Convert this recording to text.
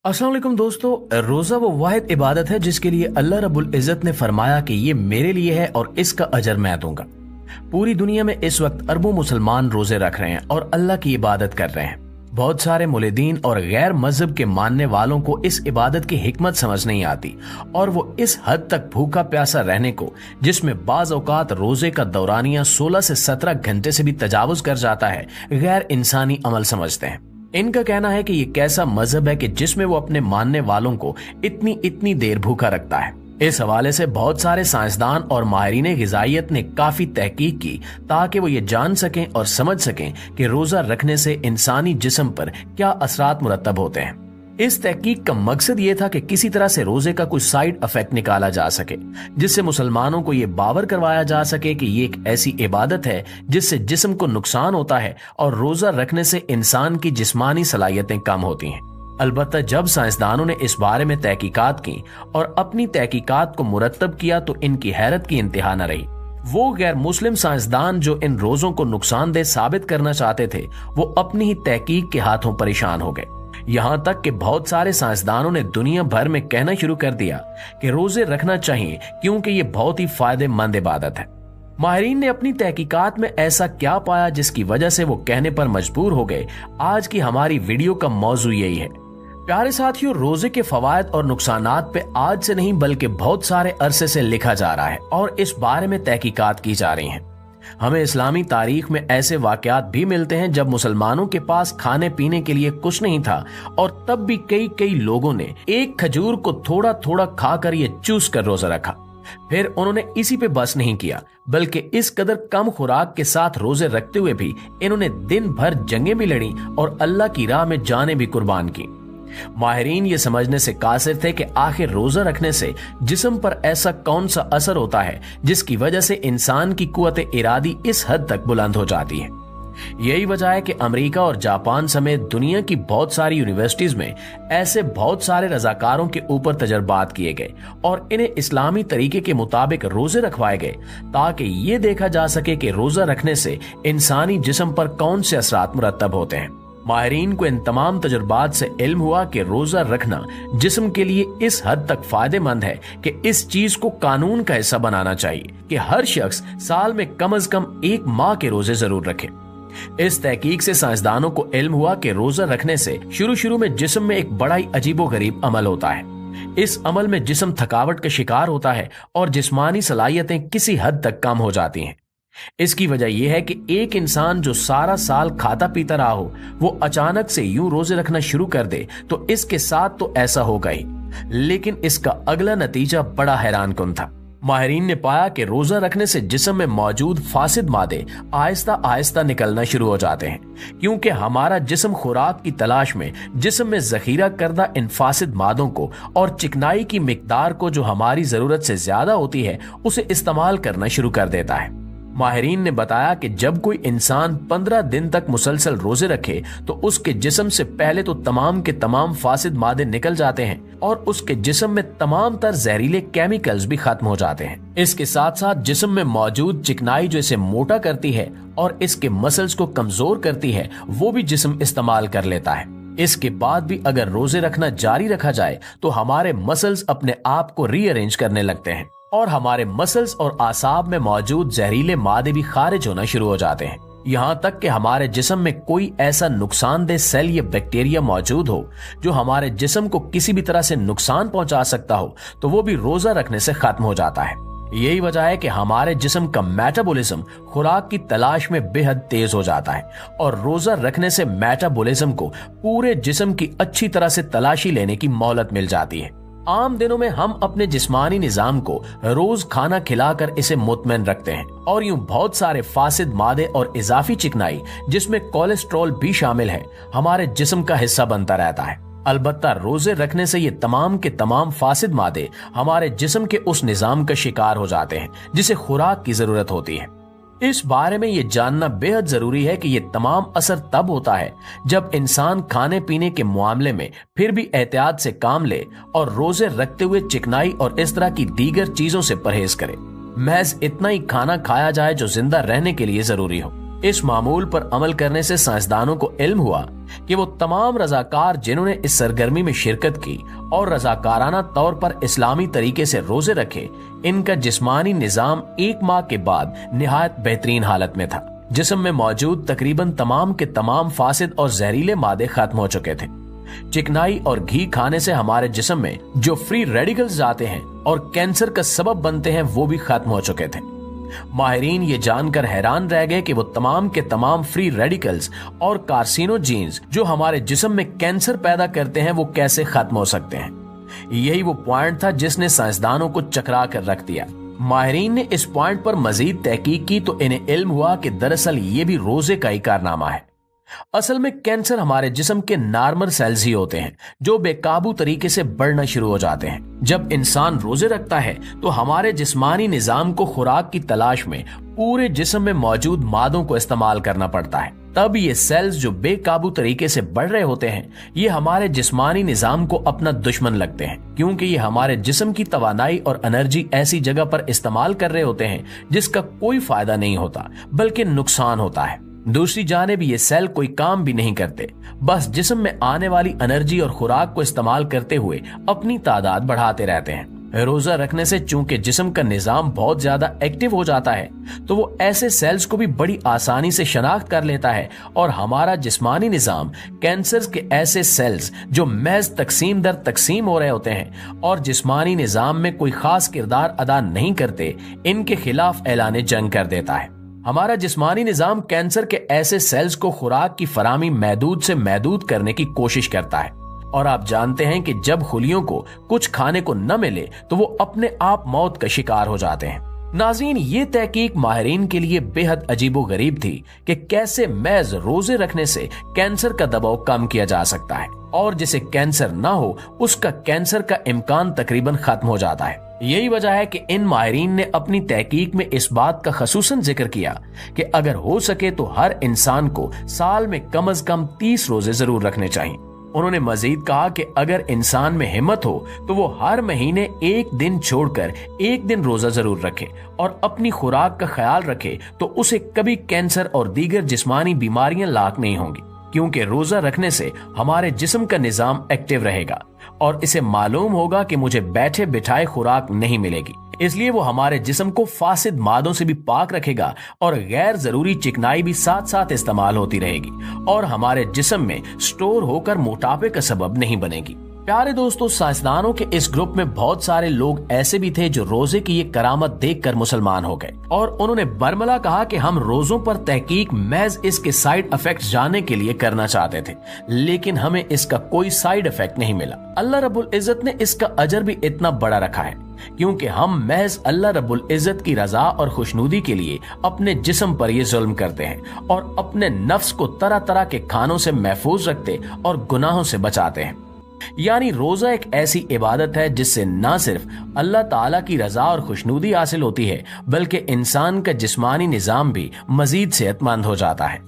अस्सलाम वालेकुम दोस्तों, रोजा वो वाहिद इबादत है जिसके लिए अल्लाह रब्बुल इज़्ज़त ने फरमाया कि ये मेरे लिए है और इसका अजर मैं दूंगा। पूरी दुनिया में इस वक्त अरबों मुसलमान रोजे रख रहे हैं और अल्लाह की इबादत कर रहे हैं। बहुत सारे मुलिदीन और गैर मजहब के मानने वालों को इस इबादत की हिकमत समझ नहीं आती और वो इस हद तक भूखा प्यासा रहने को, जिसमें बाज औकात रोजे का दौरानिया 16 से 17 घंटे से भी तजावुज कर जाता है, गैर इंसानी अमल समझते हैं। इनका कहना है कि ये कैसा मजहब है कि जिसमें वो अपने मानने वालों को इतनी देर भूखा रखता है। इस हवाले से बहुत सारे साइंसदान और माहिरीन ग़िज़ाइयत ने काफी तहकीक की ताकि वो ये जान सकें और समझ सकें कि रोजा रखने से इंसानी जिस्म पर क्या असरात मुरतब होते हैं। इस तहकीक का मकसद ये था कि किसी तरह से रोजे का कोई साइड इफेक्ट निकाला जा सके, जिससे मुसलमानों को ये बावर करवाया जा सके कि ये एक ऐसी इबादत है जिससे जिस्म को नुकसान होता है और रोजा रखने से इंसान की जिस्मानी सलाहियतें कम होती हैं। अलबत्ता जब साइंसदानों ने इस बारे में तहकीकात की और अपनी तहकीकात को मुरतब किया तो इनकी हैरत की इंतहा न रही। वो गैर मुस्लिम साइंसदान जो इन रोजों को नुकसानदेह साबित करना चाहते थे, वो अपनी ही तहकीक के हाथों परेशान हो गए। यहाँ तक कि बहुत सारे साइंसदानों ने दुनिया भर में कहना शुरू कर दिया कि रोजे रखना चाहिए क्योंकि ये बहुत ही फायदेमंद इबादत है। माहिरीन ने अपनी तहकीकात में ऐसा क्या पाया जिसकी वजह से वो कहने पर मजबूर हो गए। आज की हमारी वीडियो का मौजू यही है। प्यारे साथियों, रोजे के फवायद और नुकसानात पे आज से नहीं बल्कि बहुत सारे अरसे से लिखा जा रहा है और इस बारे में तहकीकात की जा रही हैं। हमें इस्लामी तारीख में ऐसे वाकयात भी मिलते हैं जब मुसलमानों के पास खाने पीने के लिए कुछ नहीं था और तब भी कई लोगों ने एक खजूर को थोड़ा थोड़ा खाकर ये चूस कर रोजा रखा। फिर उन्होंने इसी पे बस नहीं किया बल्कि इस कदर कम खुराक के साथ रोजे रखते हुए भी इन्होंने दिन भर जंगें भी लड़ी और अल्लाह की राह में जाने भी कुर्बान की। माहिरीन ये समझने से कासिर थे कि आखिर रोजा रखने से जिस्म पर ऐसा कौन सा असर होता है जिसकी वजह से इंसान की कुव्वत इरादी इस हद तक बुलंद हो जाती है। यही वजह है कि अमेरिका और जापान समेत दुनिया की बहुत सारी यूनिवर्सिटीज में ऐसे बहुत सारे रजाकारों के ऊपर तजर्बात किए गए और इन्हें इस्लामी तरीके के मुताबिक रोजे रखवाए गए ताकि ये देखा जा सके कि रोजा रखने से इंसानी जिस्म पर कौन से असरात मुरतब होते हैं। माहिरीन को इन तमाम तजुर्बात से इल्म हुआ कि रोजा रखना जिस्म के लिए इस हद तक फायदेमंद है कि इस चीज को कानून का हिस्सा बनाना चाहिए कि हर शख्स साल में कम से कम 1 माह के रोजे जरूर रखे। इस तहकीक से साइंसदानों को इल्म हुआ कि रोजा रखने से शुरू में जिस्म में एक बड़ा ही अजीबोगरीब अमल होता है। इस अमल में जिस्म थकावट का शिकार होता है और जिस्मानी सलाहियतें किसी हद तक कम हो जाती हैं। इसकी वजह यह है कि एक इंसान जो सारा साल खाता पीता रहा हो, वो अचानक से यूं रोजे रखना शुरू कर दे तो इसके साथ तो ऐसा होगा ही, लेकिन इसका अगला नतीजा बड़ा हैरानकुन था। माहिरीन ने पाया कि रोजा रखने से जिस्म में मौजूद फासिद मादे आहिस्ता आहिस्ता निकलना शुरू हो जाते हैं, क्योंकि हमारा जिस्म खुराक की तलाश में जिस्म में जखीरा करदा इन फासिद मादों को और चिकनाई की मिकदार को जो हमारी जरूरत से ज्यादा होती है उसे इस्तेमाल करना शुरू कर देता है। माहिरीन ने बताया कि जब कोई इंसान 15 दिन तक मुसलसल रोजे रखे तो उसके जिस्म से पहले तो तमाम के तमाम फासिद मादे निकल जाते हैं और उसके जिस्म में तमाम तर जहरीले केमिकल्स भी खत्म हो जाते हैं। इसके साथ साथ जिस्म में मौजूद चिकनाई जो इसे मोटा करती है और इसके मसल्स को कमजोर करती है, वो भी जिस्म इस्तेमाल कर लेता है। इसके बाद भी अगर रोजे रखना जारी रखा जाए तो हमारे मसल्स अपने आप को रीअरेंज करने लगते हैं और हमारे मसल्स और आसाब में मौजूद जहरीले मादे भी खारिज होना शुरू हो जाते हैं। यहाँ तक कि हमारे जिस्म में कोई ऐसा नुकसानदेह सेल या बैक्टीरिया मौजूद हो जो हमारे जिस्म को किसी भी तरह से नुकसान पहुंचा सकता हो तो वो भी रोजा रखने से खत्म हो जाता है। यही वजह है कि हमारे जिस्म का मेटाबॉलिज्म खुराक की तलाश में बेहद तेज हो जाता है और रोजा रखने से मेटाबॉलिज्म को पूरे जिस्म की अच्छी तरह से तलाशी लेने की मोहलत मिल जाती है। आम दिनों में हम अपने जिस्मानी निजाम को रोज खाना खिलाकर इसे मुतमईन रखते हैं और यूं बहुत सारे फासिद मादे और इजाफी चिकनाई जिसमें कोलेस्ट्रॉल भी शामिल है हमारे जिस्म का हिस्सा बनता रहता है। अलबत्ता रोजे रखने से ये तमाम के तमाम फासिद मादे हमारे जिस्म के उस निजाम का शिकार हो जाते हैं जिसे खुराक की जरूरत होती है। इस बारे में ये जानना बेहद जरूरी है कि ये तमाम असर तब होता है जब इंसान खाने पीने के मामले में फिर भी एहतियात से काम ले और रोजे रखते हुए चिकनाई और इस तरह की दीगर चीजों से परहेज करे। महज इतना ही खाना खाया जाए जो जिंदा रहने के लिए जरूरी हो। इस मामूल पर अमल करने से साइंसदानों को इल्म हुआ कि वो तमाम रजाकार जिन्होंने इस सरगर्मी में शिरकत की और रजाकाराना तौर पर इस्लामी तरीके से रोजे रखे, इनका जिस्मानी निजाम 1 माह के बाद निहायत बेहतरीन हालत में था। जिस्म में मौजूद तकरीबन तमाम के तमाम फासिद और जहरीले मादे खत्म हो चुके थे। चिकनाई और घी खाने से हमारे जिस्म में जो फ्री रेडिकल्स जाते हैं और कैंसर का सबब बनते हैं वो भी खत्म हो चुके थे। माहिरीन ये जानकर हैरान रह गए कि वो तमाम के तमाम फ्री रेडिकल्स और कार्सिनोजेन्स जो हमारे जिस्म में कैंसर पैदा करते हैं वो कैसे खत्म हो सकते हैं। यही वो पॉइंट था जिसने साइंसदानों को चकरा कर रख दिया। माहिरीन ने इस पॉइंट पर मजीद तहकीक की तो इन्हें इल्म हुआ कि दरअसल ये भी रोजे का ही कारनामा है। असल में कैंसर हमारे जिस्म के नॉर्मल सेल्स ही होते हैं जो बेकाबू तरीके से बढ़ना शुरू हो जाते हैं। जब इंसान रोजे रखता है तो हमारे जिस्मानी निजाम को खुराक की तलाश में पूरे जिस्म में मौजूद मादों को इस्तेमाल करना पड़ता है। तब ये सेल्स जो बेकाबू तरीके से बढ़ रहे होते हैं ये हमारे जिस्मानी निजाम को अपना दुश्मन लगते हैं, क्योंकि ये हमारे जिस्म की तवानाई और एनर्जी ऐसी जगह पर इस्तेमाल कर रहे होते हैं जिसका कोई फायदा नहीं होता बल्कि नुकसान होता है। दूसरी जानिब ये सेल कोई काम भी नहीं करते, बस जिस्म में आने वाली एनर्जी और खुराक को इस्तेमाल करते हुए अपनी तादाद बढ़ाते रहते हैं। रोजा रखने से चूंकि जिस्म का निजाम बहुत ज्यादा एक्टिव हो जाता है तो वो ऐसे सेल्स को भी बड़ी आसानी से शनाख्त कर लेता है और हमारा जिस्मानी निजाम कैंसर के ऐसे सेल्स जो महज तकसीम दर तकसीम हो रहे होते हैं और जिस्मानी निजाम में कोई खास किरदार अदा नहीं करते, इनके खिलाफ ऐलान जंग कर देता है। हमारा जिस्मानी निजाम कैंसर के ऐसे सेल्स को खुराक की फरामी महदूद से महदूद करने की कोशिश करता है और आप जानते हैं कि जब खुलियों को कुछ खाने को न मिले तो वो अपने आप मौत का शिकार हो जाते हैं। नाज़रीन, ये तहकीक माहिरीन के लिए बेहद अजीबो गरीब थी कि कैसे महज रोजे रखने से कैंसर का दबाव कम किया जा सकता है और जिसे कैंसर ना हो उसका कैंसर का इम्कान तकरीबन खत्म हो जाता है। यही वजह है कि इन माहिरीन ने अपनी तहकीक में इस बात का खसूसन जिक्र किया कि अगर हो सके तो हर इंसान को साल में कम से कम 30 रोजे जरूर रखने चाहिए। उन्होंने मजीद कहा कि अगर इंसान में हिम्मत हो तो वो हर महीने 1 दिन छोड़कर 1 दिन रोजा जरूर रखे और अपनी खुराक का ख्याल रखे तो उसे कभी कैंसर और दीगर जिस्मानी बीमारियां लाक नहीं होंगी, क्योंकि रोजा रखने से हमारे जिस्म का निजाम एक्टिव रहेगा और इसे मालूम होगा कि मुझे बैठे बिठाए खुराक नहीं मिलेगी, इसलिए वो हमारे जिस्म को फासिद मादों से भी पाक रखेगा और गैर जरूरी चिकनाई भी साथ साथ इस्तेमाल होती रहेगी और हमारे जिस्म में स्टोर होकर मोटापे का सबब नहीं बनेगी। प्यारे दोस्तों, साइंसदानों के इस ग्रुप में बहुत सारे लोग ऐसे भी थे जो रोजे की ये करामत देखकर मुसलमान हो गए और उन्होंने बरमला कहा कि हम रोजों पर तहकीक महज इसके साइड इफेक्ट्स जानने के लिए करना चाहते थे, लेकिन हमें इसका कोई साइड इफेक्ट नहीं मिला। अल्लाह रब्बुल इज्जत ने इसका अजर भी इतना बड़ा रखा है क्योंकि हम महज अल्लाह रब्बुल इज्जत की रजा और खुशनुदी के लिए अपने जिस्म पर ये जुल्म करते हैं और अपने नफ्स को तरह तरह के खानों से महफूज रखते और गुनाहों से बचाते हैं। यानी रोजा एक ऐसी इबादत है जिससे न सिर्फ अल्लाह ताला की रजा और खुशनुदी हासिल होती है बल्कि इंसान का जिस्मानी निजाम भी मजीद सेहतमंद हो जाता है।